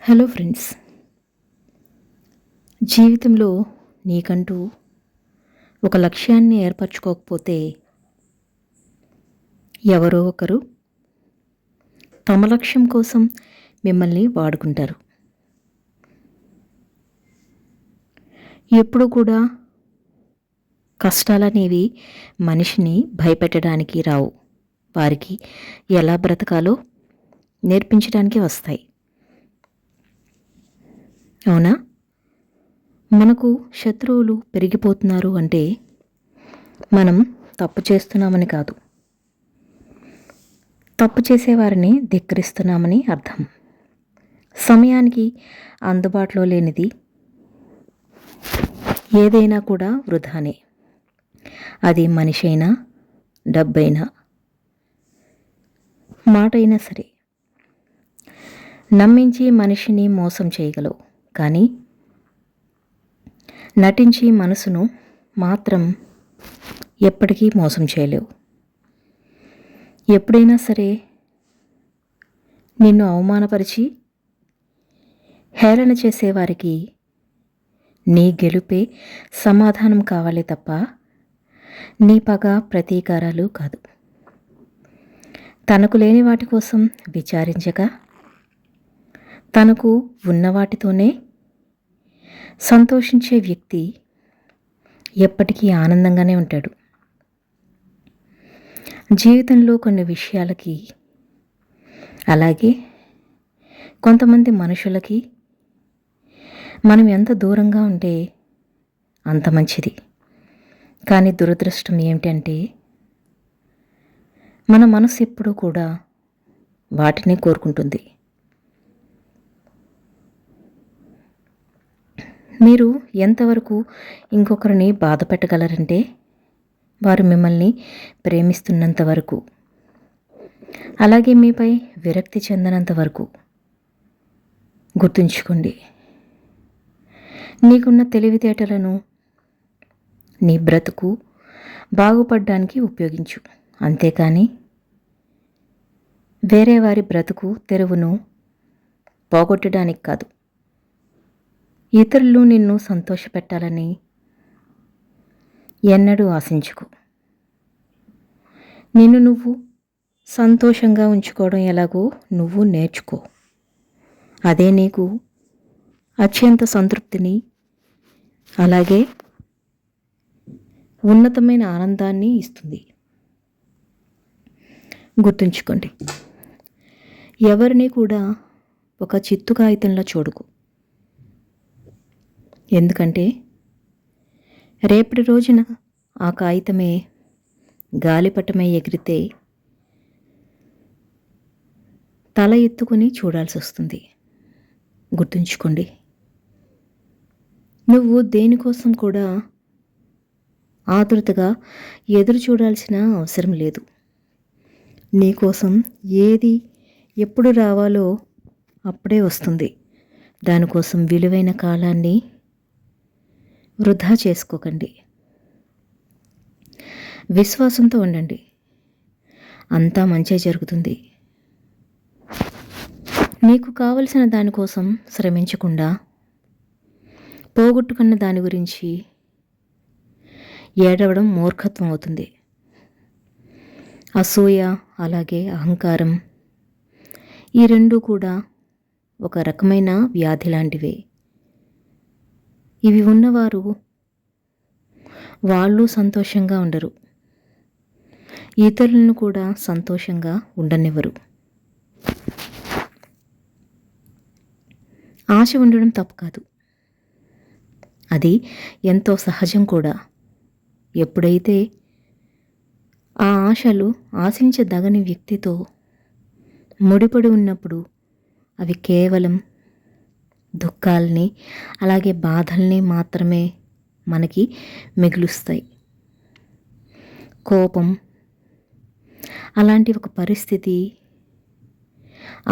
Hello friends, జీవితంలో నీకంటూ ఒక లక్ష్యాన్ని ఏర్పరచుకోకపోతే ఎవరో ఒకరు తమ లక్ష్యం కోసం మిమ్మల్ని వాడుకుంటారు. ఎప్పుడు కూడా కష్టాలనేవి మనిషిని భయపెట్టడానికి రావు, వారికి ఎలా బ్రతకాలో నేర్పించడానికి వస్తాయి. అవునా? మనకు శత్రువులు పెరిగిపోతున్నారు అంటే మనం తప్పు చేస్తున్నామని కాదు, తప్పు చేసేవారిని ధిక్కరిస్తున్నామని అర్థం. సమయానికి అందుబాటులో లేనిది ఏదైనా కూడా వృధానే. అది మనిషి అయినా, డబ్బైనా, మాట అయినా సరే. నమ్మించి మనిషిని మోసం చేయగలవు, కానీ నటించి మనసును మాత్రం ఎప్పటికీ మోసం చేయలేవు. ఎప్పుడైనా సరే నిన్ను అవమానపరిచి హేళన చేసేవారికి నీ గెలుపే సమాధానం కావాలి తప్ప నీ పగ ప్రతీకారాలు కాదు. తనకు లేని వాటి కోసం విచారించక తనకు ఉన్న వాటితోనే సంతోషించే వ్యక్తి ఎప్పటికీ ఆనందంగానే ఉంటాడు. జీవితంలో కొన్ని విషయాలకి, అలాగే కొంతమంది మనుషులకి మనం ఎంత దూరంగా ఉంటే అంత మంచిది. కానీ దురదృష్టం ఏమిటంటే మన మనసు ఎప్పుడూ కూడా వాటిని కోరుకుంటుంది. మీరు ఎంతవరకు ఇంకొకరిని బాధ పెట్టగలరంటే వారు మిమ్మల్ని ప్రేమిస్తున్నంత వరకు, అలాగే మీపై విరక్తి చెందనంత వరకు. గుర్తుంచుకోండి, నీకున్న తెలివితేటలను నీ బ్రతుకు బాగుపడడానికి ఉపయోగించు, అంతేకాని వేరే వారి బ్రతుకు తెరువును పోగొట్టడానికి కాదు. ఇతరులు నిన్ను సంతోషపెట్టాలని ఎన్నడూ ఆశించుకో. నిన్ను నువ్వు సంతోషంగా ఉంచుకోవడం ఎలాగో నువ్వు నేర్చుకో. అదే నీకు అత్యంత సంతృప్తిని, అలాగే ఉన్నతమైన ఆనందాన్ని ఇస్తుంది. గుర్తుంచుకోండి, ఎవరిని కూడా ఒక చిత్తు కాగితంలో చూడకు. ఎందుకంటే రేపటి రోజున ఆ కాగితమే గాలిపటమై ఎగిరితే తల ఎత్తుకుని చూడాల్సి వస్తుంది. గుర్తుంచుకోండి, నువ్వు దేనికోసం కూడా ఆతృతగా ఎదురు చూడాల్సిన అవసరం లేదు. నీకోసం ఏది ఎప్పుడు రావాలో అప్పుడే వస్తుంది. దానికోసం విలువైన కాలాన్ని వృధా చేసుకోకండి. విశ్వాసంతో ఉండండి, అంతా మంచే జరుగుతుంది. నీకు కావలసిన దానికోసం శ్రమించకుండా పోగొట్టుకున్న దాని గురించి ఏడవడం మూర్ఖత్వం అవుతుంది. అసూయ, అలాగే అహంకారం, ఈ రెండూ కూడా ఒక రకమైన వ్యాధి లాంటివే. ఇవి ఉన్నవారు వాళ్ళు సంతోషంగా ఉండరు, ఇతరులను కూడా సంతోషంగా ఉండనివ్వరు. ఆశ ఉండడం తప్పు కాదు, అది ఎంతో సహజం కూడా. ఎప్పుడైతే ఆ ఆశలు ఆశించదగని వ్యక్తితో ముడిపడి ఉన్నప్పుడు అవి కేవలం దుఃఖాలని, అలాగే బాధల్ని మాత్రమే మనకి మిగులుస్తాయి. కోపం అలాంటి ఒక పరిస్థితి,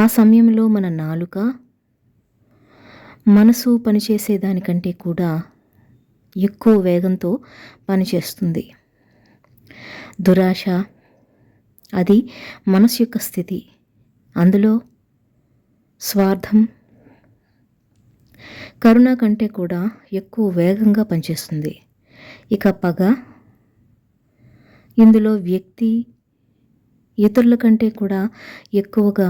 ఆ సమయంలో మన నాలుక, మనసు పనిచేసేదానికంటే కూడా ఎక్కువ వేగంతో పనిచేస్తుంది. దురాశ, అది మనసు యొక్క స్థితి. అందులో స్వార్థం, కరుణ కంటే కూడా ఎక్కువ వేగంగా పనిచేస్తుంది. ఇక పగ, ఇందులో వ్యక్తి ఇతరుల కంటే కూడా ఎక్కువగా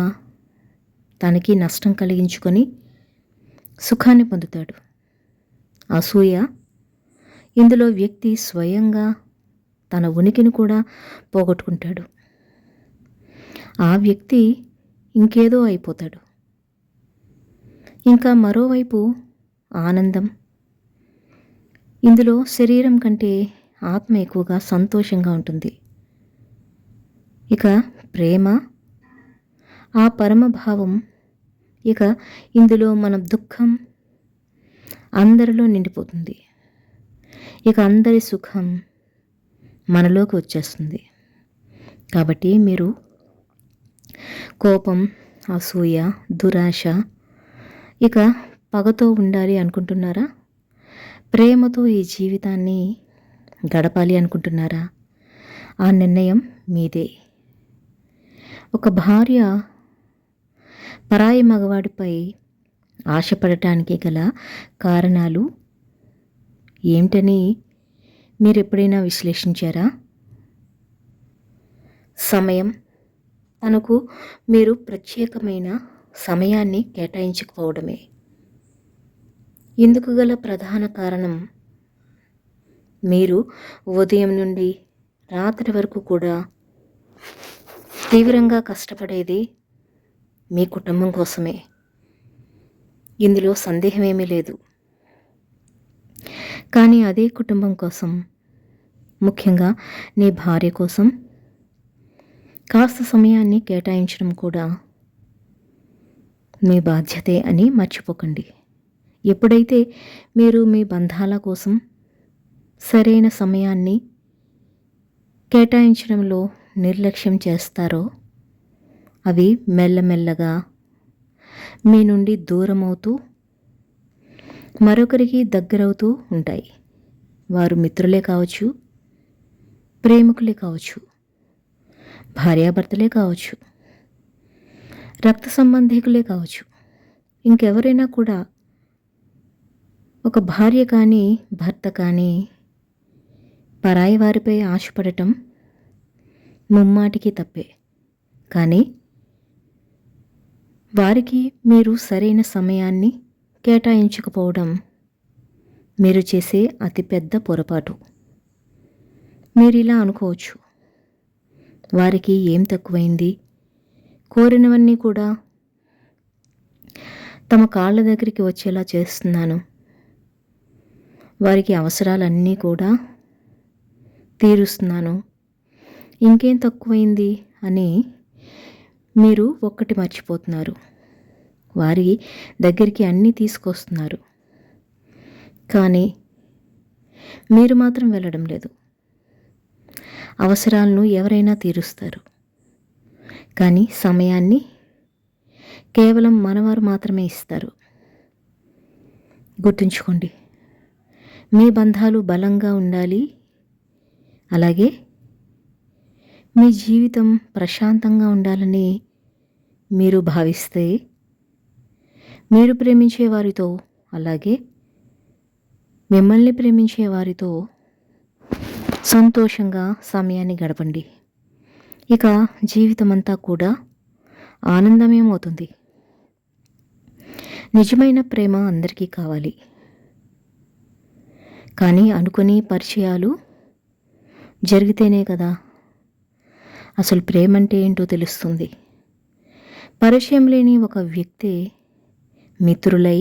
తనకి నష్టం కలిగించుకొని సుఖాన్ని పొందుతాడు. అసూయ, ఇందులో వ్యక్తి స్వయంగా తన ఉనికిని కూడా పోగొట్టుకుంటాడు. ఆ వ్యక్తి ఇంకేదో అయిపోతాడు. ఇంకా మరోవైపు ఆనందం, ఇందులో శరీరం కంటే ఆత్మ ఎక్కువగా సంతోషంగా ఉంటుంది. ఇక ప్రేమ, ఆ పరమభావం, ఇక ఇందులో మన దుఃఖం అందరిలో నిండిపోతుంది. ఇక అందరి సుఖం మనలోకి వచ్చేస్తుంది. కాబట్టి మీరు కోపం, అసూయ, దురాశ, ఇక పగతో ఉండాలి అనుకుంటున్నారా? ప్రేమతో ఈ జీవితాన్ని గడపాలి అనుకుంటున్నారా? ఆ నిర్ణయం మీదే. ఒక భార్య పరాయి మగవాడిపై ఆశపడటానికి గల కారణాలు ఏమిటని మీరు ఎప్పుడైనా విశ్లేషించారా? సమయం, తనకు మీరు ప్రత్యేకమైన సమయాన్ని కేటాయించకపోవడమే. ఇందుకు గల ప్రధాన కారణం, మీరు ఉదయం నుండి రాత్రి వరకు కూడా తీవ్రంగా కష్టపడేది మీ కుటుంబం కోసమే. ఇందులో సందేహమేమీ లేదు. కానీ అదే కుటుంబం కోసం, ముఖ్యంగా నీ భార్య కోసం కాస్త సమయాన్ని కేటాయించడం కూడా మీ బాధ్యతే అని మర్చిపోకండి. ఎప్పుడైతే మీరు మీ బంధాల కోసం సరైన సమయాన్ని కేటాయించడంలో నిర్లక్ష్యం చేస్తారో, అవి మెల్లమెల్లగా మీ నుండి దూరమవుతూ మరొకరికి దగ్గరవుతూ ఉంటాయి. వారు మిత్రులే కావచ్చు, ప్రేమికులే కావచ్చు, భార్యాభర్తలే కావచ్చు, రక్త సంబంధికులే కావచ్చు, ఇంకెవరైనా కూడా. ఒక భార్య కానీ భర్త కానీ పరాయి వారిపై ఆశపడటం ముమ్మాటికి తప్పే. కానీ వారికి మీరు సరైన సమయాన్ని కేటాయించకపోవడం మీరు చేసే అతిపెద్ద పొరపాటు. మీరు ఇలా అనుకోవచ్చు, వారికి ఏం తక్కువైంది, కోరినవన్నీ కూడా తమ కాళ్ళ దగ్గరికి వచ్చేలా చేస్తున్నాను, వారికి అవసరాలన్నీ కూడా తీరుస్తున్నాను, ఇంకేం తక్కువైంది అని మీరు ఒక్కటి మర్చిపోతున్నారు. వారి దగ్గరికి అన్నీ తీసుకొస్తున్నారు, కానీ మీరు మాత్రం వెళ్ళడం లేదు. అవసరాలను ఎవరైనా తీరుస్తారు, కానీ సమయాన్ని కేవలం మనవారు మాత్రమే ఇస్తారు. గుర్తుంచుకోండి, మీ బంధాలు బలంగా ఉండాలి, అలాగే మీ జీవితం ప్రశాంతంగా ఉండాలని మీరు భావిస్తే, మీరు ప్రేమించే వారితో, అలాగే మిమ్మల్ని ప్రేమించే వారితో సంతోషంగా సమయాన్ని గడపండి. ఇక జీవితమంతా కూడా ఆనందమేమవుతుంది. నిజమైన ప్రేమ అందరికీ కావాలి, కానీ అనుకుని పరిచయాలు జరిగితేనే కదా అసలు ప్రేమ అంటే ఏంటో తెలుస్తుంది. పరిచయం లేని ఒక వ్యక్తి మిత్రులై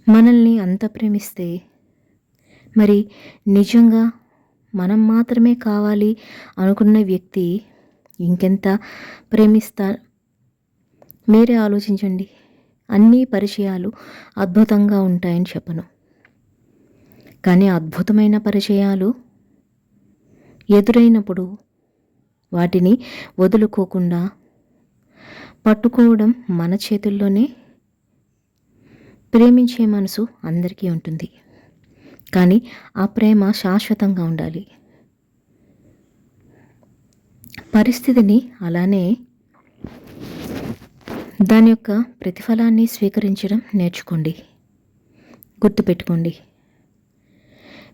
మనల్ని అంత ప్రేమిస్తే, మరి నిజంగా మనం మాత్రమే కావాలి అనుకున్న వ్యక్తి ఇంకెంత ప్రేమిస్తా, మీరే ఆలోచించండి. అన్ని పరిచయాలు అద్భుతంగా ఉంటాయని చెప్పను, కానీ అద్భుతమైన పరిచయాలు ఎదురైనప్పుడు వాటిని వదులుకోకుండా పట్టుకోవడం మన చేతుల్లోనే. ప్రేమించే మనసు అందరికీ ఉంటుంది, కానీ ఆ ప్రేమ శాశ్వతంగా ఉండాలి. పరిస్థితిని అలానే దాని యొక్క ప్రతిఫలాన్ని స్వీకరించడం నేర్చుకోండి. గుర్తుపెట్టుకోండి,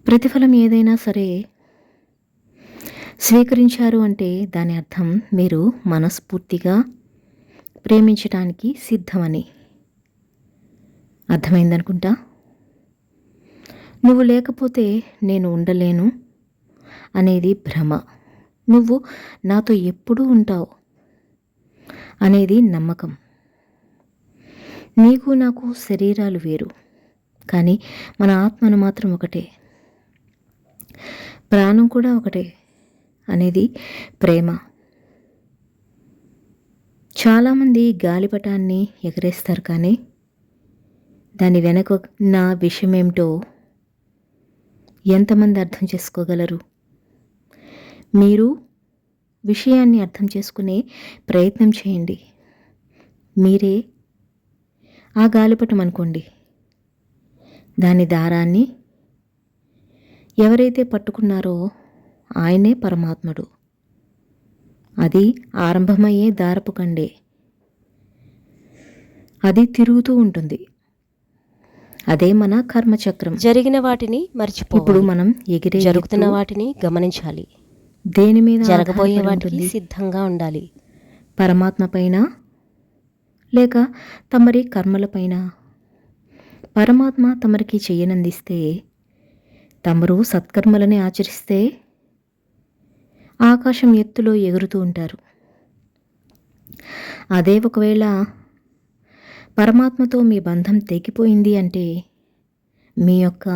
ప్రతిఫలం ఏదైనా సరే స్వీకరించారు అంటే దాని అర్థం మీరు మనస్ఫూర్తిగా ప్రేమించడానికి సిద్ధమని. అర్థమైందనుకుంటా. నువ్వు లేకపోతే నేను ఉండలేను అనేది భ్రమ. నువ్వు నాతో ఎప్పుడూ ఉంటావు అనేది నమ్మకం. నీకు నాకు శరీరాలు వేరు, కానీ మన ఆత్మను మాత్రం ఒకటే, ప్రాణం కూడా ఒకటే అనేది ప్రేమ. చాలామంది గాలిపటాన్ని ఎగరేస్తారు, కానీ దాని వెనక ఉన్న విషయం ఏమిటో ఎంతమంది అర్థం చేసుకోగలరు? మీరు విషయాన్ని అర్థం చేసుకునే ప్రయత్నం చేయండి. మీరే ఆ గాలిపటం అనుకోండి. దాని దారాన్ని ఎవరైతే పట్టుకున్నారో ఆయనే పరమాత్ముడు. అది ఆరంభమయ్యే దారపు కండే, అది తిరుగుతూ ఉంటుంది. అదే మన కర్మచక్రం. జరిగిన వాటిని మర్చిపోవాలి. ఇప్పుడు మనం ఎగిరే జరుగుతున్న వాటిని గమనించాలి. దేని మీద జరగబోయే వాటికి సిద్ధంగా ఉండాలి. పరమాత్మ పైన లేక తమరి కర్మలపైన? పరమాత్మ తమరికి చెయ్యనందిస్తే, తమరు సత్కర్మలని ఆచరిస్తే ఆకాశం ఎత్తులో ఎగురుతూ ఉంటారు. అదే ఒకవేళ పరమాత్మతో మీ బంధం తెగిపోయింది అంటే, మీ యొక్క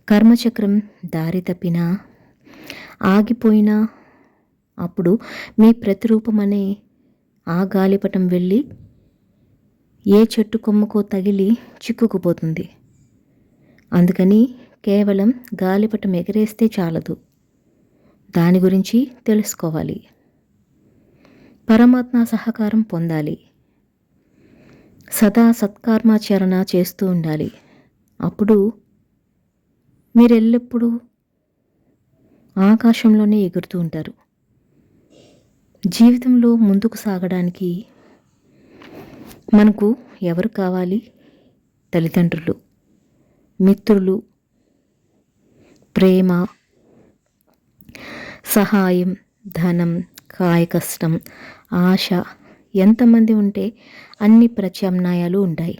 కర్మచక్రం దారి తప్పినా ఆగిపోయినా, అప్పుడు మీ ప్రతిరూపం అనే ఆ గాలిపటం వెళ్ళి ఏ చెట్టు కొమ్మకో తగిలి చిక్కుకుపోతుంది. అందుకని కేవలం గాలిపటం ఎగరేస్తే చాలదు, దాని గురించి తెలుసుకోవాలి. పరమాత్మ సహకారం పొందాలి. సదా సత్కర్మాచరణ చేస్తూ ఉండాలి. అప్పుడు మీరెల్లప్పుడూ ఆకాశంలోనే ఎగురుతూ ఉంటారు. జీవితంలో ముందుకు సాగడానికి మనకు ఎవరు కావాలి? తల్లిదండ్రులు, మిత్రులు, ప్రేమ, సహాయం, ధనం, కాయకష్టం, ఆశ ఎంతమంది ఉంటే అన్ని ప్రత్యామ్నాయాలు ఉంటాయి.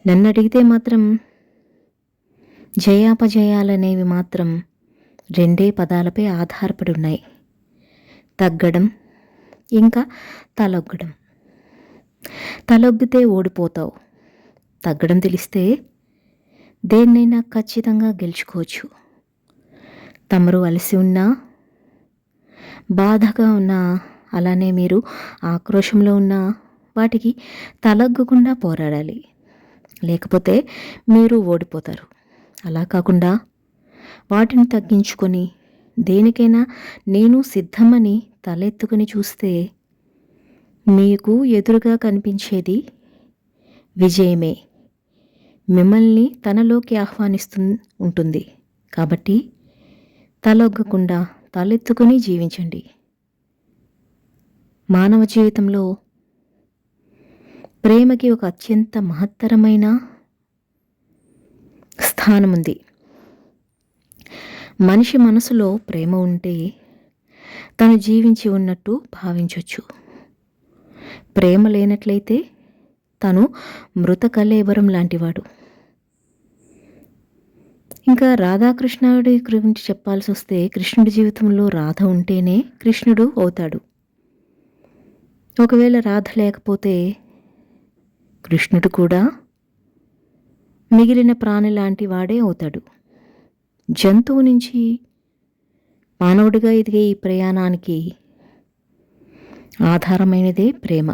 నన్ను అడిగితే మాత్రం జయాపజయాలనేవి మాత్రం రెండే పదాలపై ఆధారపడి ఉన్నాయి: తగ్గడం, ఇంకా తలొగ్గడం. తలొగ్గితే ఓడిపోతావు. తగ్గడం తెలిస్తే దేన్నైనా ఖచ్చితంగా గెలుచుకోవచ్చు. తమరు అలసి ఉన్నా, బాధగా ఉన్నా, అలానే మీరు ఆక్రోశంలో ఉన్నా వాటికి తలొగ్గకుండా పోరాడాలి. లేకపోతే మీరు ఓడిపోతారు. అలా కాకుండా వాటిని తగ్గించుకొని దేనికైనా నేను సిద్ధమని తలెత్తుకుని చూస్తే మీకు ఎదురుగా కనిపించేది విజయమే. మిమ్మల్ని తనలోకి ఉంటుంది. కాబట్టి తలొగ్గకుండా తలెత్తుకుని జీవించండి. మానవ జీవితంలో ప్రేమకి ఒక అత్యంత మహత్తరమైన స్థానం ఉంది. మనిషి మనసులో ప్రేమ ఉంటే తను జీవించి ఉన్నట్టు భావించవచ్చు. ప్రేమ లేనట్లయితే తను మృత కళేబరం లాంటివాడు. ఇంకా రాధాకృష్ణుడి గురించి చెప్పాల్సి వస్తే, కృష్ణుడి జీవితంలో రాధ ఉంటేనే కృష్ణుడు అవుతాడు. ఒకవేళ రాధ లేకపోతే కృష్ణుడు కూడా మిగిలిన ప్రాణి లాంటి వాడే అవుతాడు. జంతువు నుంచి మానవుడిగా ఎదిగే ఈ ప్రయాణానికి ఆధారమైనదే ప్రేమ.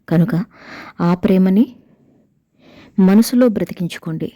కనుక ఆ ప్రేమని మనసులో బ్రతికించుకోండి.